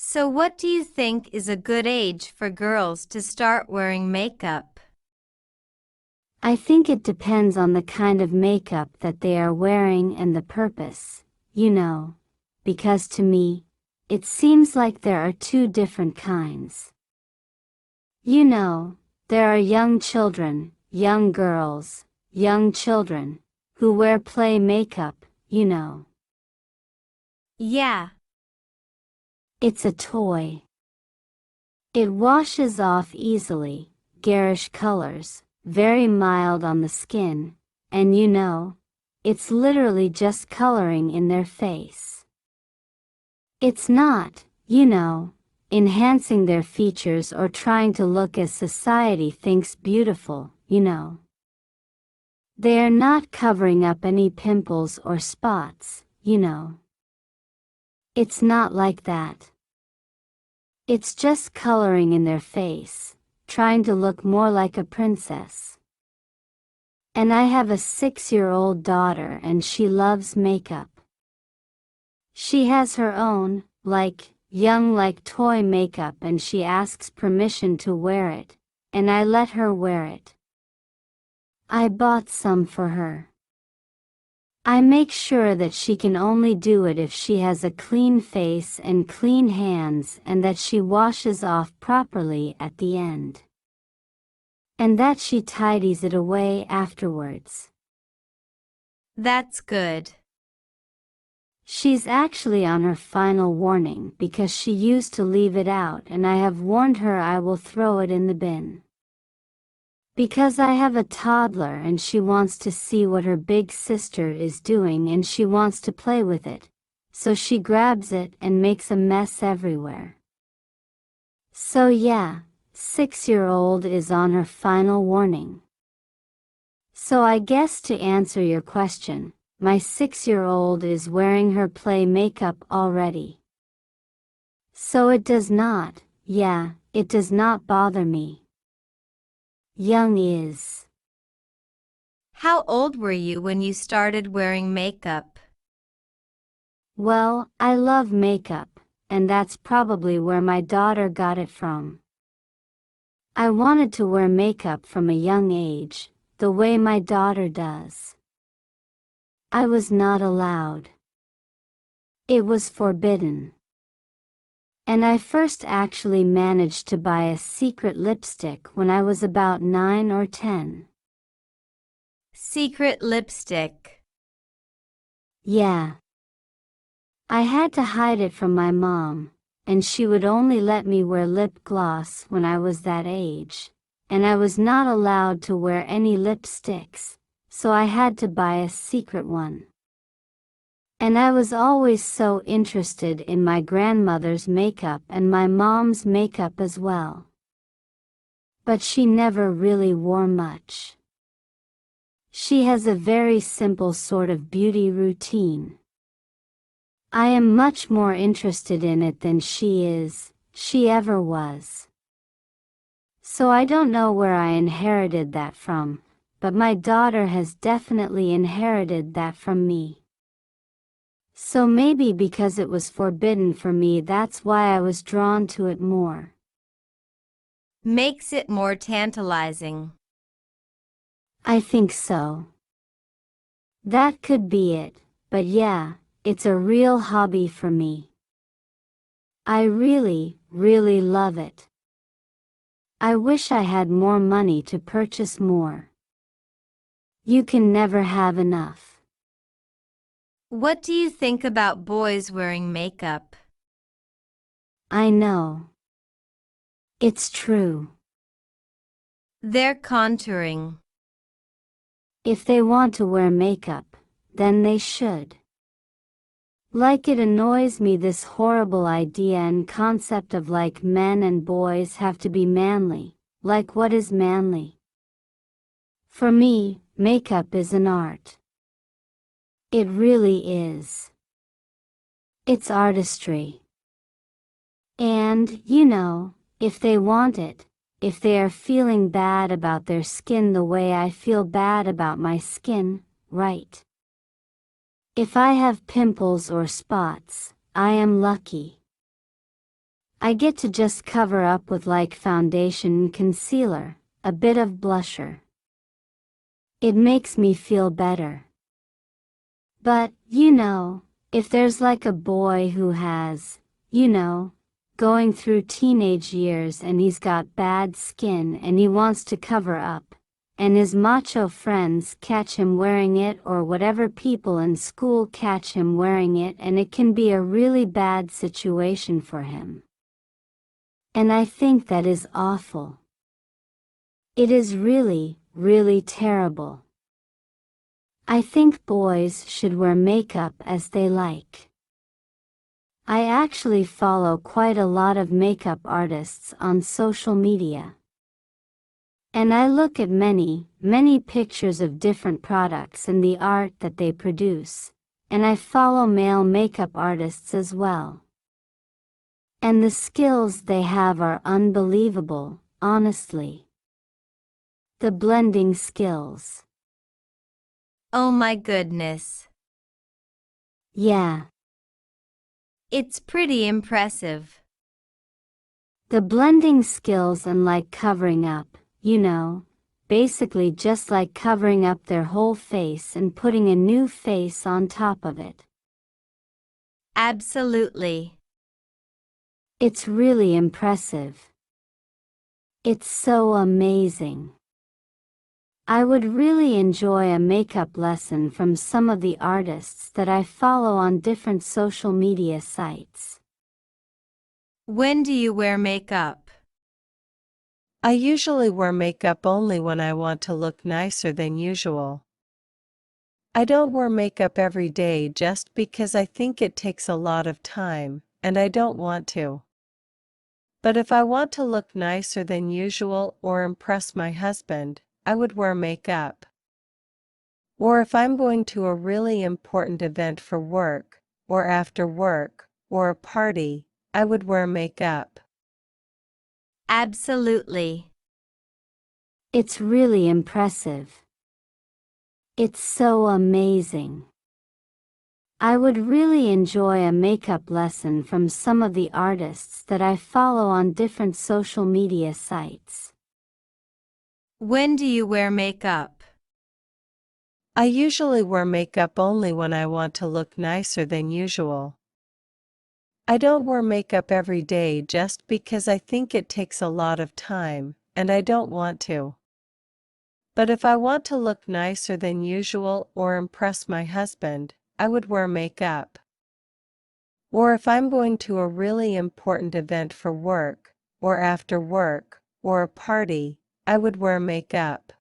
So what do you think is a good age for girls to start wearing makeup? I think it depends on the kind of makeup that they are wearing and the purpose, because to me, it seems like there are two different kinds. There are young children, young girls, young children, who wear play makeup. Yeah, It's a toy. It washes off easily, garish colors, very mild on the skin, and it's literally just coloring in their face. It's not, enhancing their features or trying to look as society thinks beautiful. They are not covering up any pimples or spots. It's not like that. It's just coloring in their face, trying to look more like a princess. And I have a 6-year-old daughter and she loves makeup. She has her own, young toy makeup and she asks permission to wear it, and I let her wear it. I bought some for her. I make sure that she can only do it if she has a clean face and clean hands and that she washes off properly at the end. And that she tidies it away afterwards. that's good. She's actually on her final warning because she used to leave it out and I have warned her I will throw it in the bin. Because I have a toddler and she wants to see what her big sister is doing and she wants to play with it, so she grabs it and makes a mess everywhere. So yeah, 6-year-old is on her final warning. So I guess to answer your question, my 6-year-old is wearing her play makeup already. So it does not bother me. Young is. How old were you when you started wearing makeup? Well, I love makeup, and that's probably where my daughter got it from. I wanted to wear makeup from a young age, the way my daughter does. I was not allowed. It was forbidden. And I first actually managed to buy a secret lipstick when I was about 9 or 10. Secret lipstick. Yeah. I had to hide it from my mom, and she would only let me wear lip gloss when I was that age, and I was not allowed to wear any lipsticks, so I had to buy a secret one. And I was always so interested in my grandmother's makeup and my mom's makeup as well. But she never really wore much. She has a very simple sort of beauty routine. I am much more interested in it than she ever was. So I don't know where I inherited that from, but my daughter has definitely inherited that from me. So maybe because it was forbidden for me, that's why I was drawn to it more. Makes it more tantalizing. I think so. That could be it, but yeah, it's a real hobby for me. I really, really love it. I wish I had more money to purchase more. You can never have enough. What do you think about boys wearing makeup? I know. It's true. They're contouring. If they want to wear makeup, then they should. It annoys me, this horrible idea and concept of men and boys have to be manly. What is manly? For me, makeup is an art. It really is. It's artistry. And, if they want it, if they are feeling bad about their skin the way I feel bad about my skin, right? If I have pimples or spots, I am lucky. I get to just cover up with like foundation and concealer, a bit of blusher. It makes me feel better. But, if there's like a boy who has, going through teenage years and he's got bad skin and he wants to cover up, and his macho friends catch him wearing it or whatever people in school catch him wearing it, and it can be a really bad situation for him. And I think that is awful. It is really, really terrible. I think boys should wear makeup as they like. I actually follow quite a lot of makeup artists on social media. And I look at many, many pictures of different products and the art that they produce, and I follow male makeup artists as well. And the skills they have are unbelievable, honestly. The blending skills. Oh my goodness. Yeah. It's pretty impressive. The blending skills and like covering up, basically just like covering up their whole face and putting a new face on top of it. Absolutely. It's really impressive. It's so amazing. I would really enjoy a makeup lesson from some of the artists that I follow on different social media sites. When do you wear makeup? I usually wear makeup only when I want to look nicer than usual. I don't wear makeup every day just because I think it takes a lot of time, and I don't want to. But if I want to look nicer than usual or impress my husband, I would wear makeup. Or if I'm going to a really important event for work, or after work, or a party, I would wear makeup. Absolutely. It's really impressive. It's so amazing. I would really enjoy a makeup lesson from some of the artists that I follow on different social media sites. When do you wear makeup? I usually wear makeup only when I want to look nicer than usual. I don't wear makeup every day just because I think it takes a lot of time, and I don't want to. But if I want to look nicer than usual or impress my husband, I would wear makeup. Or if I'm going to a really important event for work, or after work, or a party, I would wear makeup.